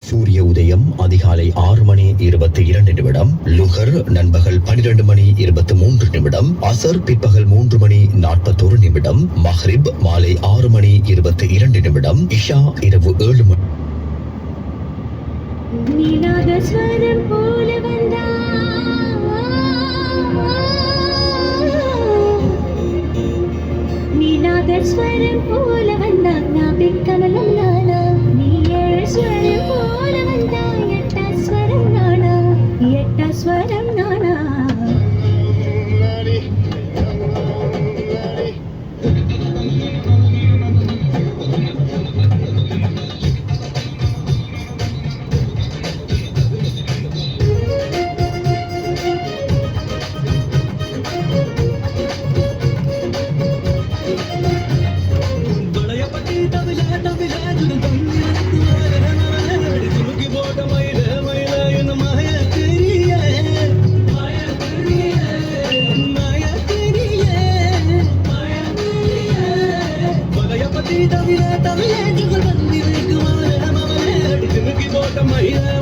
சூரிய உதயம் அதிகாலை 6:22 லுகர் நண்பகல் 12:23 அசர் பிற்பகல் 3:41 மஹ்ரிப் மாலை 6:22 இஷா இரவு 7 மணி. ஸ்வரம் போல வந்தா கமலம் நானா நீ ஸ்வரம் போல வந்தா எட்டா ஸ்வரம் நானா Maya,